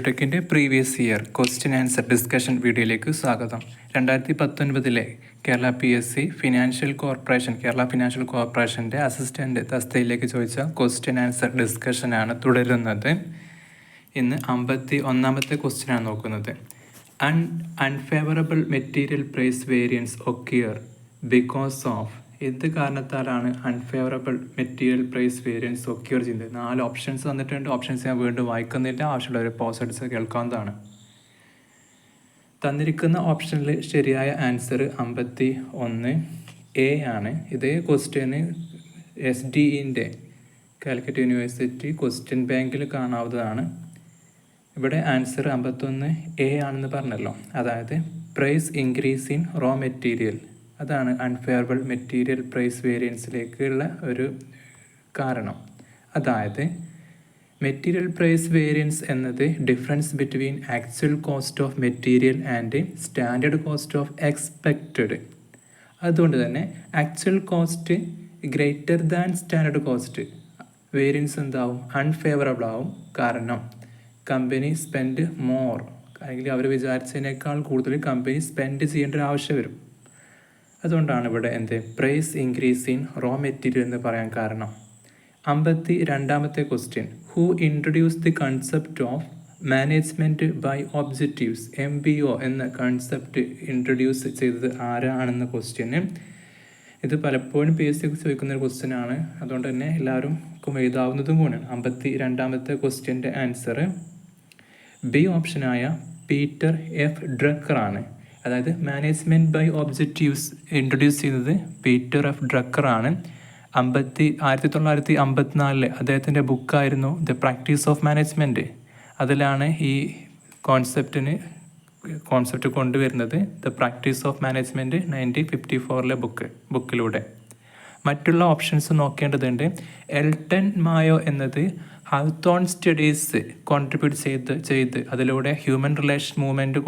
ടെക്കിൻ്റെ previous year question answer discussion വീഡിയോയിലേക്ക് സ്വാഗതം. 2019 Kerala PSC Kerala financial കോർപ്പറേഷൻ്റെ അസിസ്റ്റൻ്റ് തസ്തികയിലേക്ക് ചോദിച്ച ക്വസ്റ്റ്യൻ ആൻസർ ഡിസ്കഷനാണ് തുടരുന്നത്. ഇന്ന് 51ാമത്തെ ക്വസ്റ്റ്യനാണ് നോക്കുന്നത്. Unfavourable material price variance occur because of എന്ത് കാരണത്താലാണ് unfavourable material price variance occur ചെയ്യുന്നത്? 4 ഓപ്ഷൻസ് തന്നിട്ടുണ്ട്. ഓപ്ഷൻസ് ഞാൻ വീണ്ടും വായിക്കുന്നില്ല, ആവശ്യമുള്ളവർ പോസ് അടിച്ച് കേൾക്കാവുന്നതാണ്. തന്നിരിക്കുന്ന ഓപ്ഷനിൽ ശരിയായ ആൻസർ 51A ആണ്. ഇതേ ക്വസ്റ്റ്യന് SDEൻ്റെ കാലിക്കറ്റ് യൂണിവേഴ്സിറ്റി ക്വസ്റ്റ്യൻ ബാങ്കിൽ കാണാവുന്നതാണ്. ഇവിടെ ആൻസർ 51A ആണെന്ന് പറഞ്ഞല്ലോ. അതായത് price increase in raw material, അതാണ് അൺഫേവറബിൾ മെറ്റീരിയൽ പ്രൈസ് വേരിയൻസിലേക്കുള്ള ഒരു കാരണം. അതായത് മെറ്റീരിയൽ പ്രൈസ് വേരിയൻസ് എന്നത് difference between actual cost of material and standard cost of expected. അതുകൊണ്ട് തന്നെ actual cost greater than standard cost variance എന്താവും? അൺഫേവറബിൾ ആവും. കാരണം കമ്പനി സ്പെൻഡ് മോർ, അല്ലെങ്കിൽ അവർ വിചാരിച്ചതിനേക്കാൾ കൂടുതൽ കമ്പനി സ്പെൻഡ് ചെയ്യേണ്ട ഒരു ആവശ്യം വരും. അതുകൊണ്ടാണ് ഇവിടെ price increase in raw material എന്ന് പറയാൻ കാരണം. 52ാമത്തെ question, who introduce the concept of management by objectives MBO എന്ന കൺസെപ്റ്റ് ഇൻട്രൊഡ്യൂസ് ചെയ്തത് ആരാണെന്ന ക്വസ്റ്റ്യന്. ഇത് പലപ്പോഴും PSC ചോദിക്കുന്ന ഒരു ക്വസ്റ്റ്യനാണ്. അതുകൊണ്ട് തന്നെ എല്ലാവരും എഴുതാവുന്നതും കൂടിയാണ്. 52ാമത്തെ ക്വസ്റ്റ്യൻ്റെ ആൻസർ B ഓപ്ഷനായ പീറ്റർ F ഡ്രക്കർ ആണ്. അതായത് മാനേജ്മെൻറ്റ് ബൈ ഒബ്ജക്റ്റീവ്സ് ഇൻട്രൊഡ്യൂസ് ചെയ്യുന്നത് പീറ്റർ F ഡ്രക്കർ ആണ്. 1954 അദ്ദേഹത്തിൻ്റെ ബുക്കായിരുന്നു ദ പ്രാക്ടീസ് ഓഫ് മാനേജ്മെൻറ്റ്. അതിലാണ് ഈ കോൺസെപ്റ്റ് കൊണ്ടുവരുന്നത്. ദ പ്രാക്ടീസ് ഓഫ് മാനേജ്മെൻറ്റ് 1954 ബുക്കിലൂടെ. മറ്റുള്ള ഓപ്ഷൻസ് നോക്കേണ്ടതുണ്ട്. എൽട്ടൺ മായോ എന്നത് ഹൗത്തോൺ സ്റ്റഡീസ് കോൺട്രിബ്യൂട്ട് ചെയ്ത് അതിലൂടെ ഹ്യൂമൻ റിലേഷൻ മൂവ്മെൻറ്റ്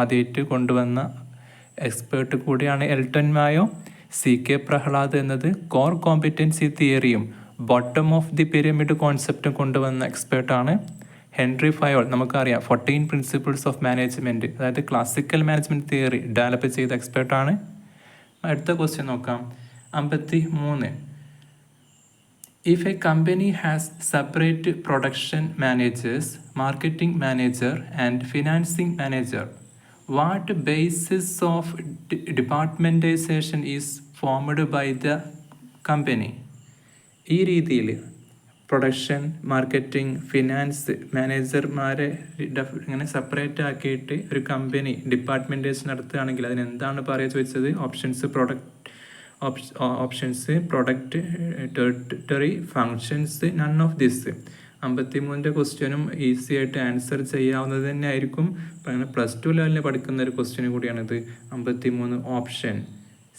ആദ്യമായിട്ട് കൊണ്ടുവന്ന എക്സ്പേർട്ട് കൂടിയാണ് എൽട്ടൺ മായോ. CK പ്രഹ്ലാദ് എന്നത് കോർ കോമ്പിറ്റൻസി തിയറിയും ബോട്ടം ഓഫ് ദി പിരമിഡ് കോൺസെപ്റ്റും കൊണ്ടുവന്ന എക്സ്പേർട്ടാണ്. ഹെൻറി ഫയോൾ നമുക്കറിയാം 14 പ്രിൻസിപ്പിൾസ് ഓഫ് മാനേജ്മെൻറ്റ്, അതായത് ക്ലാസിക്കൽ മാനേജ്മെൻറ്റ് തിയറി ഡെവലപ്പ് ചെയ്ത എക്സ്പേർട്ടാണ്. അടുത്ത ക്വസ്റ്റ്യൻ നോക്കാം. 53. If a company has separate production managers, marketing manager and financing manager, what basis of departmentalization is formed by the company? ഈ രീതിയിൽ production, marketing, finance മാനേജർമാരെ ഇങ്ങനെ separate ആക്കിയിട്ട് ഒരു കമ്പനി ഡിപ്പാർട്ട്മെൻറ്റേഷൻ നടത്തുകയാണെങ്കിൽ അതിനെന്താണ് പറയുക ചോദിച്ചത്? Options product, territory, functions, none of this. 53ൻ്റെ ക്വസ്റ്റ്യനും ഈസി ആയിട്ട് ആൻസർ ചെയ്യാവുന്നത് തന്നെ ആയിരിക്കും. +2 ലെവലിൽ പഠിക്കുന്ന ഒരു ക്വസ്റ്റ്യൻ കൂടിയാണിത്. 53 ഓപ്ഷൻ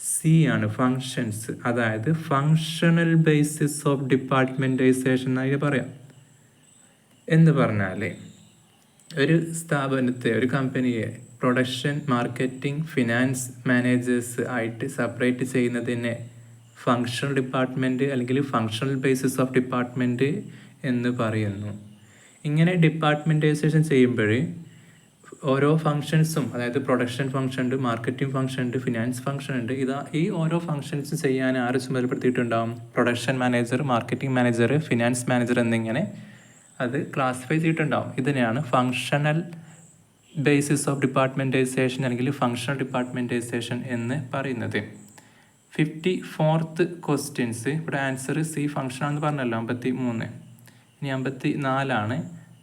C ആണ്, ഫങ്ഷൻസ്. അതായത് ഫങ്ഷണൽ ബേസിസ് ഓഫ് ഡിപ്പാർട്ട്മെൻറ്റൈസേഷൻ ആയി പറയാം. എന്ന് പറഞ്ഞാൽ ഒരു സ്ഥാപനത്തെ, ഒരു കമ്പനിയെ പ്രൊഡക്ഷൻ, മാർക്കറ്റിംഗ്, ഫിനാൻസ് മാനേജേഴ്സ് ആയിട്ട് സെപ്പറേറ്റ് ചെയ്യുന്നതിനെ ഫങ്ഷണൽ ഡിപ്പാർട്ട്മെൻറ്റ് അല്ലെങ്കിൽ ഫങ്ഷണൽ ബേസിസ് ഓഫ് ഡിപ്പാർട്ട്മെൻറ്റ് എന്ന് പറയുന്നു. ഇങ്ങനെ ഡിപ്പാർട്ട്മെൻറ്റൈസേഷൻ ചെയ്യുമ്പോൾ ഓരോ ഫങ്ഷൻസും, അതായത് പ്രൊഡക്ഷൻ ഫങ്ഷൻ ഉണ്ട്, മാർക്കറ്റിംഗ് ഫങ്ഷൻ ഉണ്ട്, ഫിനാൻസ് ഫങ്ഷൻ ഉണ്ട്. ഈ ഓരോ ഫങ്ഷൻസ് ചെയ്യാൻ ആര് ചുമതലപ്പെടുത്തിയിട്ടുണ്ടാകും? Production manager, marketing manager, finance manager എന്നിങ്ങനെ അത് ക്ലാസിഫൈ ചെയ്തിട്ടുണ്ടാകും. ഇതിനെയാണ് ഫങ്ഷണൽ ബേസിസ് ഓഫ് ഡിപ്പാർട്ട്മെൻറ്റൈസേഷൻ അല്ലെങ്കിൽ ഫങ്ഷണൽ ഡിപ്പാർട്ട്മെൻറ്റൈസേഷൻ എന്ന് പറയുന്നത്. 54th ക്വസ്റ്റ്യൻസ്, ഇവിടെ ആൻസർ C ഫങ്ഷൻ ആണെന്ന് പറഞ്ഞല്ലോ. 53. ഇനി 54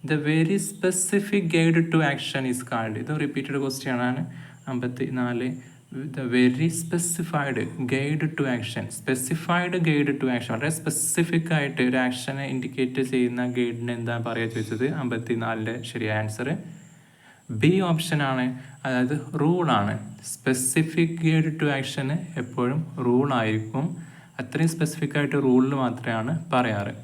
the very specific guide to action is called. ഇത് റിപ്പീറ്റഡ് ക്വസ്റ്റ്യൻ ആണ്. 54 the very specified guide to action. Specified guide to action, വളരെ സ്പെസിഫിക് ആയിട്ട് ഒരു ആക്ഷനെ ഇൻഡിക്കേറ്റ് ചെയ്യുന്ന ഗൈഡിന് എന്താ പറയുക ചോദിച്ചത്? 54ൻ്റെ ശരിയായ ആൻസർ B ഓപ്ഷനാണ്. അതായത് റൂളാണ്. സ്പെസിഫിക് ഗൈഡ് ടു ആക്ഷന് എപ്പോഴും റൂളായിരിക്കും. അത്രയും സ്പെസിഫിക് ആയിട്ട് റൂളിൽ മാത്രമാണ് പറയാറ്.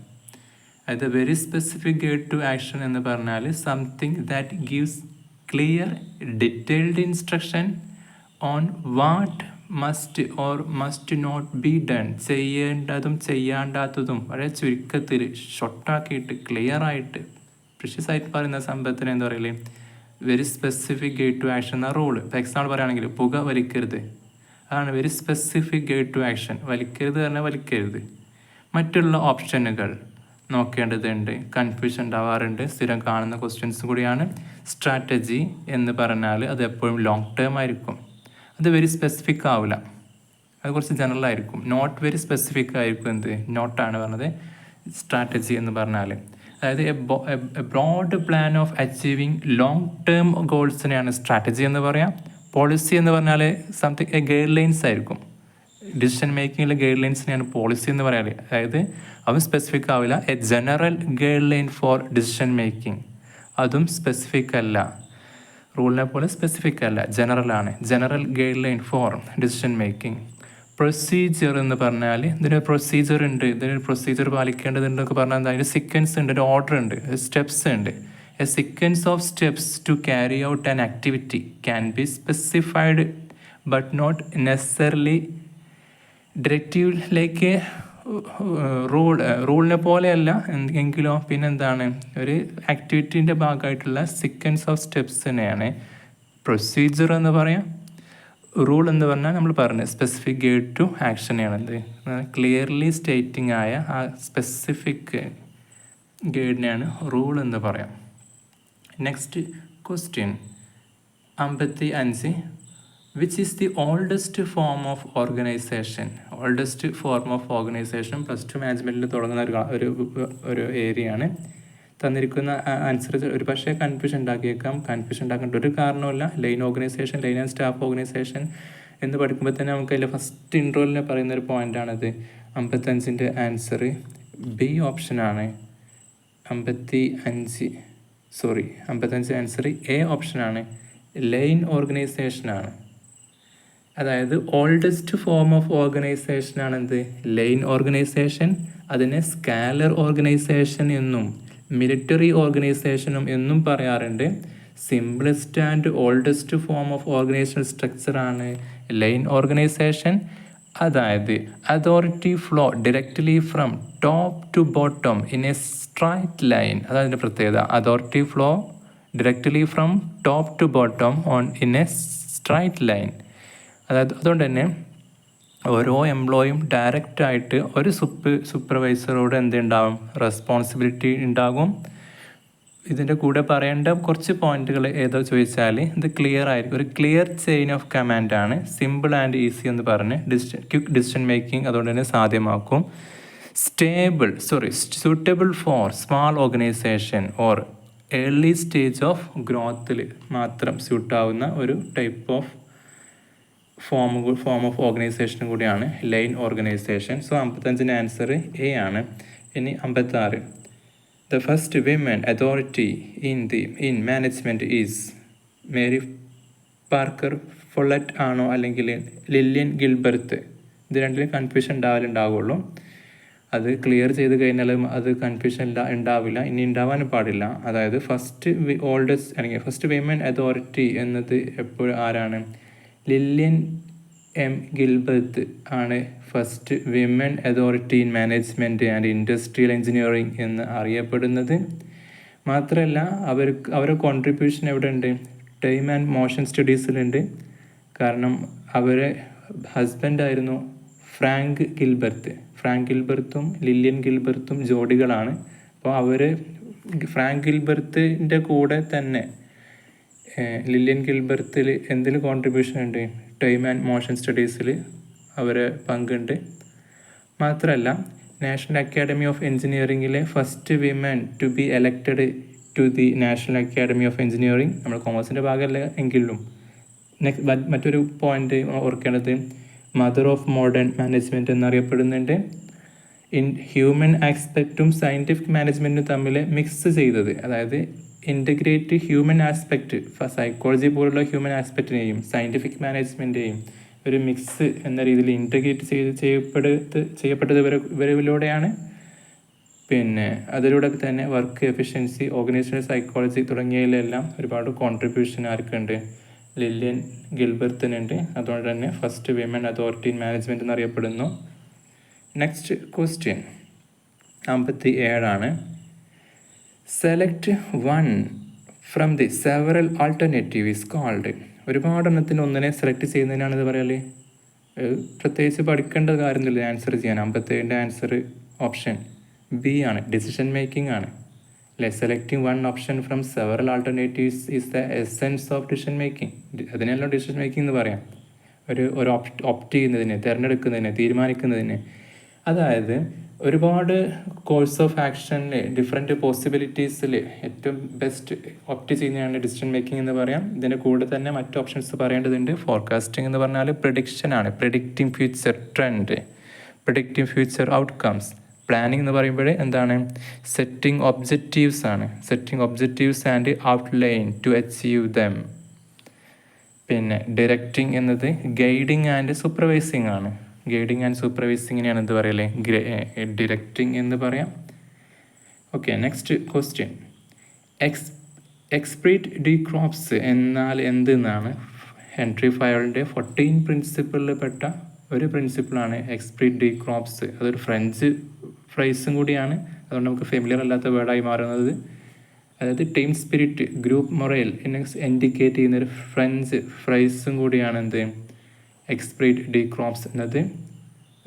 അതായത് very specific guide to action എന്ന് പറഞ്ഞാൽ something that gives clear detailed instruction on what must or must not be done. ചെയ്യേണ്ടതും ചെയ്യാണ്ടാത്തതും വളരെ ചുരുക്കത്തിൽ ഷോർട്ടാക്കിയിട്ട് ക്ലിയർ ആയിട്ട് പ്രീഷ്യസ് ആയിട്ട് പറയുന്ന സംഭവത്തിന് എന്താ പറയല്, very specific guide to action എന്ന റൂള്. ഇപ്പോൾ എക്സാമ്പിൾ പറയുകയാണെങ്കിൽ പുക വലിക്കരുത്, അതാണ് very specific guide to action. വലിക്കരുത് പറഞ്ഞാൽ വലിക്കരുത്. മറ്റുള്ള ഓപ്ഷനുകൾ നോക്കേണ്ടതുണ്ട്, കൺഫ്യൂഷൻ ഉണ്ടാവാറുണ്ട്, സ്ഥിരം കാണുന്ന ക്വസ്റ്റ്യൻസ് കൂടിയാണ്. സ്ട്രാറ്റജി എന്ന് പറഞ്ഞാൽ അത് എപ്പോഴും ലോങ് ടേം ആയിരിക്കും, അത് വെരി സ്പെസിഫിക് ആവില്ല, അത് കുറച്ച് ജനറൽ ആയിരിക്കും. നോട്ട് വെരി സ്പെസിഫിക് ആയിരിക്കും. എന്ത് നോട്ടാണ് പറഞ്ഞത് സ്ട്രാറ്റജി എന്ന് പറഞ്ഞാൽ. അതായത് a broad plan of achieving long term ഗോൾസിനെയാണ് സ്ട്രാറ്റജി എന്ന് പറയാം. പോളിസി എന്ന് പറഞ്ഞാൽ സംതിങ് ഗൈഡ് ലൈൻസ് ആയിരിക്കും. ഡിസിഷൻ മേക്കിങ്ങിലെ ഗൈഡ് ലൈൻസിനെയാണ് പോളിസി എന്ന് പറയാൻ. അതായത് അവ സ്പെസിഫിക് ആവില്ല. A general guide line for decision making, അതും സ്പെസിഫിക് അല്ല, റൂളിനെ പോലെ സ്പെസിഫിക് അല്ല, ജനറലാണ്. General guide line for decision making. Procedure എന്ന് പറഞ്ഞാൽ ഇതിന് പ്രൊസീജിയർ ഉണ്ട്, ഇതിന് പ്രൊസീജിയർ പാലിക്കേണ്ടതുണ്ടെന്നൊക്കെ പറഞ്ഞാൽ അതിന് സീക്വൻസ് ഉണ്ട്, ഒരു ഓർഡർ ഉണ്ട്, സ്റ്റെപ്സ് ഉണ്ട്. A sequence of steps to carry out an activity can be specified but not necessarily ഡയറക്റ്റീവിലേക്ക് റൂളിനെ പോലെയല്ല എങ്കിലോ പിന്നെന്താണ്, ഒരു ആക്ടിവിറ്റീൻ്റെ ഭാഗമായിട്ടുള്ള സീക്വൻസ് ഓഫ് സ്റ്റെപ്സിനെയാണ് പ്രൊസീജിയർ എന്ന് പറയാം. റൂൾ എന്ന് പറഞ്ഞാൽ നമ്മൾ പറഞ്ഞു സ്പെസിഫിക് ഗൈഡ് ടു ആക്ഷനെയാണത്, ക്ലിയർലി സ്റ്റേറ്റിംഗ് ആയ ആ സ്പെസിഫിക് ഗൈഡിനെയാണ് റൂൾ എന്ന് പറയാം. Next question 55. Which is the oldest form of organisation? Oldest form of organisation plus two മാനേജ്മെൻറ്റിൽ തുടങ്ങുന്ന ഒരു ഏരിയയാണ്. തന്നിരിക്കുന്ന ആൻസർ ഒരു പക്ഷേ കൺഫ്യൂഷൻ ഉണ്ടാക്കിയേക്കാം. കൺഫ്യൂഷൻ ഉണ്ടാക്കേണ്ട ഒരു കാരണമില്ല. Line organisation, line and staff organisation എന്ന് പഠിക്കുമ്പോൾ തന്നെ നമുക്ക് അതിൽ ഫസ്റ്റ് ഇൻട്രോലിനെ പറയുന്ന ഒരു പോയിൻ്റാണത്. 55ൻ്റെ ആൻസർ ബി ഓപ്ഷനാണ്. 55 ആൻസർ എ ഓപ്ഷനാണ്, ലൈൻ ഓർഗനൈസേഷനാണ്. അതായത് ഓൾഡസ്റ്റ് ഫോം ഓഫ് ഓർഗനൈസേഷനാണെന്ത്, ലൈൻ ഓർഗനൈസേഷൻ. അതിനെ സ്കാലർ ഓർഗനൈസേഷൻ എന്നും മിലിറ്ററി ഓർഗനൈസേഷനും എന്നും പറയാറുണ്ട്. Simplest and oldest form of organisation സ്ട്രക്ചറാണ് ലൈൻ ഓർഗനൈസേഷൻ. അതായത് authority flow directly from top to bottom in a straight line. അതാണ് പ്രത്യേകത. Authority flow directly from top to bottom in a straight line. അതായത് അതുകൊണ്ട് തന്നെ ഓരോ എംപ്ലോയും ഡയറക്റ്റായിട്ട് ഒരു സൂപ്പർവൈസറോട് എന്തുണ്ടാവും, റെസ്പോൺസിബിലിറ്റി ഉണ്ടാകും. ഇതിൻ്റെ കൂടെ പറയേണ്ട കുറച്ച് പോയിന്റുകൾ ഏതോ ചോദിച്ചാൽ ഇത് ക്ലിയർ ആയിരിക്കും. ഒരു ക്ലിയർ ചെയിൻ ഓഫ് കമാൻഡാണ്. സിമ്പിൾ ആൻഡ് ഈസി എന്ന് പറഞ്ഞ് ക്വിക്ക് ഡിസിഷൻ മേക്കിംഗ് അതുകൊണ്ട് തന്നെ സാധ്യമാക്കും. Suitable for small organisation or early stage of ഗ്രോത്തിൽ മാത്രം സ്യൂട്ടാവുന്ന ഒരു ടൈപ്പ് ഓഫ് ഫോം ഓഫ് ഓർഗനൈസേഷനും കൂടിയാണ് ലൈൻ ഓർഗനൈസേഷൻ. സോ 55ൻ്റെ ആൻസർ എ ആണ്. ഇനി 56. The first women authority in management is Mary Parker Follett ആണോ അല്ലെങ്കിൽ ലില്യൻ ഗിൽബർത്ത്? ഇത് രണ്ടിലും കൺഫ്യൂഷൻ ഉണ്ടാവുള്ളൂ. അത് ക്ലിയർ ചെയ്ത് കഴിഞ്ഞാലും അത് കൺഫ്യൂഷൻ ഉണ്ടാവില്ല, ഇനി ഉണ്ടാവാനും പാടില്ല. അതായത് ഫസ്റ്റ് ഓൾഡസ്റ്റ് അല്ലെങ്കിൽ ഫസ്റ്റ് വിമൻ അതോറിറ്റി എന്നത് എപ്പോഴും ആരാണ്? ലില്യൻ എം ഗിൽബർത്ത് ആണ് first women authority in management and industrial engineering എന്ന് അറിയപ്പെടുന്നത്. മാത്രമല്ല അവരുടെ കോൺട്രിബ്യൂഷൻ എവിടെ ഉണ്ട്? ടൈം ആൻഡ് മോഷൻ സ്റ്റഡീസിലുണ്ട്. കാരണം അവരെ ഹസ്ബൻഡായിരുന്നു ഫ്രാങ്ക് ഗിൽബർത്തും ലില്യൻ ഗിൽബർത്തും ജോഡികളാണ്. അപ്പോൾ ഫ്രാങ്ക് ഗിൽബർത്തിൻ്റെ കൂടെ തന്നെ ലില്യൻ ഗിൽബർത്തിൽ എന്തിൽ കോൺട്രിബ്യൂഷൻ ഉണ്ട്? ടൈം ആൻഡ് മോഷൻ സ്റ്റഡീസിൽ അവരെ പങ്കുണ്ട്. മാത്രമല്ല നാഷണൽ അക്കാഡമി ഓഫ് എഞ്ചിനീയറിംഗിലെ first women to be elected to the national academy of engineering. നമ്മൾ കോമേഴ്സിൻ്റെ ഭാഗമല്ല എങ്കിലും മറ്റൊരു പോയിന്റ് ഓർക്കേണ്ടത് മദർ ഓഫ് മോഡേൺ മാനേജ്മെൻറ്റ് എന്നറിയപ്പെടുന്നുണ്ട്. ഹ്യൂമൻ ആസ്പെക്റ്റും സയൻറ്റിഫിക് മാനേജ്മെൻറ്റും തമ്മിൽ മിക്സ് ചെയ്തത്, അതായത് ഇൻ്റഗ്രേറ്റ് ഹ്യൂമൻ ആസ്പെക്റ്റ്, സൈക്കോളജി പോലുള്ള ഹ്യൂമൻ ആസ്പെക്റ്റിനെയും സയൻറ്റിഫിക് മാനേജ്മെൻറ്റെയും ഒരു മിക്സ് എന്ന രീതിയിൽ ഇൻ്റഗ്രേറ്റ് ചെയ്യപ്പെട്ടത് ഇവരിലൂടെയാണ്. പിന്നെ അതിലൂടെ തന്നെ വർക്ക് എഫിഷ്യൻസി, ഓർഗനൈസേഷൻ സൈക്കോളജി തുടങ്ങിയതിലെല്ലാം ഒരുപാട് കോൺട്രിബ്യൂഷൻ ആർക്കുണ്ട്? ലില്യൻ ഗിൽബർത്തിനുണ്ട്. അതുകൊണ്ട് തന്നെ first women authority in management എന്നറിയപ്പെടുന്നു. നെക്സ്റ്റ് ക്വസ്റ്റ്യൻ 57 ആണ്. Select one from the several alternative is called. ഒരുപാടെണ്ണത്തിന് ഒന്നിനെ സെലക്ട് ചെയ്യുന്നതിനാണ് ഇത് പറയല്. പ്രത്യേകിച്ച് പഠിക്കേണ്ട കാര്യമൊന്നുമില്ല ആൻസർ ചെയ്യാൻ. 57ൻ്റെ ആൻസർ ഓപ്ഷൻ ബി ആണ്, ഡിസിഷൻ മേക്കിംഗ് ആണ് അല്ലേ. Selecting one option from several alternatives is the essence of decision making. അതിനെല്ലാം ഡിസിഷൻ മേക്കിംഗ് എന്ന് പറയാം. ഒരു ഓപ്റ്റ് ചെയ്യുന്നതിന്, തിരഞ്ഞെടുക്കുന്നതിന്, തീരുമാനിക്കുന്നതിന്. അതായത് ഒരുപാട് കോഴ്സ് ഓഫ് ആക്ഷനിൽ ഡിഫറെൻറ്റ് പോസിബിലിറ്റീസിൽ ഏറ്റവും ബെസ്റ്റ് ഓപ്റ്റ് ചെയ്യുന്നതാണ് ഡിസിഷൻ മേക്കിംഗ് എന്ന് പറയാം. ഇതിൻ്റെ കൂടെ തന്നെ മറ്റ് ഓപ്ഷൻസ് പറയേണ്ടതുണ്ട്. ഫോർകാസ്റ്റിംഗ് എന്ന് പറഞ്ഞാൽ പ്രിഡിക്ഷനാണ്, predicting future trend, predicting future outcomes. Planning എന്ന് പറയുമ്പോൾ എന്താണ്, സെറ്റിംഗ് ഒബ്ജക്റ്റീവ്സ് ആണ്, setting objectives and outline to achieve them. പിന്നെ ഡയറക്റ്റിംഗ് എന്നത് ഗൈഡിങ് ആൻഡ് സൂപ്പർവൈസിങ് ആണ്. ഗൈഡിങ് ആൻഡ് സൂപ്പർവൈസിങ്ങിനെയാണ് എന്ത് പറയല്ലേ, ഡയറക്റ്റിംഗ് എന്ന് പറയാം. Okay, next question. Esprit de corps എന്നാൽ എന്തെന്നാണ് ഹെൻറി ഫയോളിൻ്റെ 14 പ്രിൻസിപ്പിളിൽ പെട്ട ഒരു പ്രിൻസിപ്പിളാണ് എക്സ്പ്രീറ്റ് ഡി ക്രോപ്സ്. അതൊരു ഫ്രഞ്ച് ഫ്രൈസും കൂടിയാണ്, അതുകൊണ്ട് നമുക്ക് ഫെമിലിയർ അല്ലാത്ത വേർഡായി മാറുന്നത്. അതായത് team spirit, group morale indicate ചെയ്യുന്നൊരു ഫ്രഞ്ച് ഫ്രൈസും കൂടിയാണ് എന്ത് എക്സ്പ്രീറ്റ് ഡി ക്രോപ്സ് എന്നത്.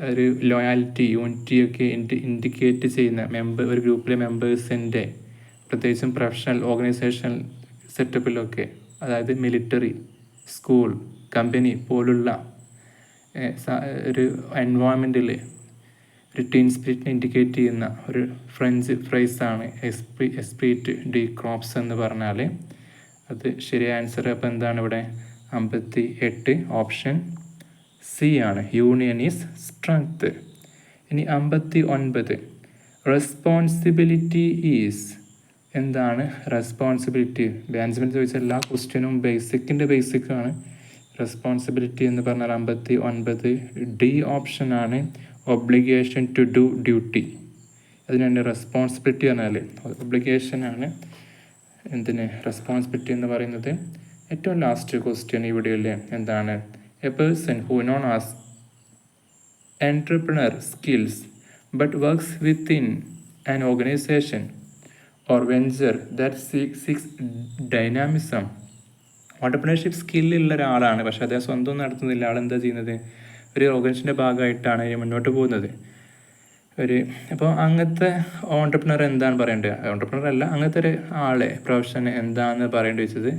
ഒരു ലോയാലിറ്റി, യൂണിറ്റി ഒക്കെ ഇൻഡിക്കേറ്റ് ചെയ്യുന്ന ഒരു ഗ്രൂപ്പിലെ മെമ്പേഴ്സിൻ്റെ, പ്രത്യേകിച്ചും പ്രൊഫഷണൽ ഓർഗനൈസേഷണൽ സെറ്റപ്പിലൊക്കെ, അതായത് മിലിറ്ററി, സ്കൂൾ, കമ്പനി പോലുള്ള ഒരു എൻവയോൺമെൻറ്റിൽ ഒരു ടീം സ്പിരിറ്റിനെ ഇൻഡിക്കേറ്റ് ചെയ്യുന്ന ഒരു ഫ്രഞ്ച് ഫ്രൈസാണ് എക്സ്പ്രീറ്റ് ഡി ക്രോപ്സ് എന്ന് പറഞ്ഞാൽ. അത് ശരിയായ ആൻസർ അപ്പോൾ എന്താണ് ഇവിടെ 58 ഓപ്ഷൻ സി ആണ്, യൂണിയൻ ഈസ് സ്ട്രെങ്ത്. ഇനി 59 റെസ്പോൺസിബിലിറ്റി ഈസ്. എന്താണ് റെസ്പോൺസിബിലിറ്റി? ബാൻസ്മെൻറ്റ് ചോദിച്ച എല്ലാ ക്വസ്റ്റ്യനും ബേസിക്കാണ്. റെസ്പോൺസിബിലിറ്റി എന്ന് പറഞ്ഞാൽ 59 ഡി ഓപ്ഷനാണ്, ഒബ്ലിഗേഷൻ ടു ഡു ഡ്യൂട്ടി. അതിനാണ് റെസ്പോൺസിബിലിറ്റി പറഞ്ഞാൽ ഒബ്ലിഗേഷനാണ്. എന്തിന് റെസ്പോൺസിബിലിറ്റി എന്ന് പറയുന്നത്. ഏറ്റവും ലാസ്റ്റ് ക്വസ്റ്റ്യൻ ഈ വീഡിയോയിൽ എന്താണ്, A person who known as entrepreneur skills but works within an organization or venture that seeks dynamism. Entrepreneurship സ്കില്ലുള്ള ഒരാളാണ്, പക്ഷെ അദ്ദേഹം സ്വന്തം നടത്തുന്നില്ല. ആളെന്താ ചെയ്യുന്നത്, ഒരു ഓർഗനൈസേഷൻ്റെ ഭാഗമായിട്ടാണ് മുന്നോട്ട് പോകുന്നത്. അപ്പോൾ അങ്ങനത്തെ ഓണ്ടർപ്രണർ എന്താണ് പറയേണ്ടത്, ഓണ്ടർപ്രണർ അല്ല, അങ്ങനത്തെ ഒരു ആളെ പ്രൊഫഷൻ എന്താണെന്ന് പറയേണ്ടി വെച്ചത്.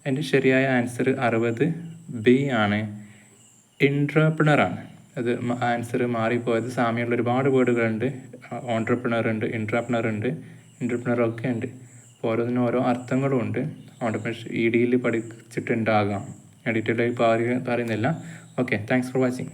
അതിൻ്റെ ശരിയായ ആൻസർ 60 ബി ആണ്, ഇൻട്രപ്രണറാണ്. അത് ആൻസർ മാറിപ്പോയത്. സാമ്യമുള്ള ഒരുപാട് വേർഡുകളുണ്ട്. ഓൺട്രപ്രണർ ഉണ്ട്, ഇൻട്രപ്രണർ ഉണ്ട്, ഇൻട്രപ്രണറൊക്കെ ഉണ്ട്. അപ്പോൾ ഓരോന്നിനും ഓരോ അർത്ഥങ്ങളും ഉണ്ട്. ഓണ്ടർപ്രണർഷിപ്പ് EDയിൽ പഠിച്ചിട്ടുണ്ടാകാം, ഡീറ്റെയിൽ ആയി പറയുന്നില്ല. Okay, thanks for watching.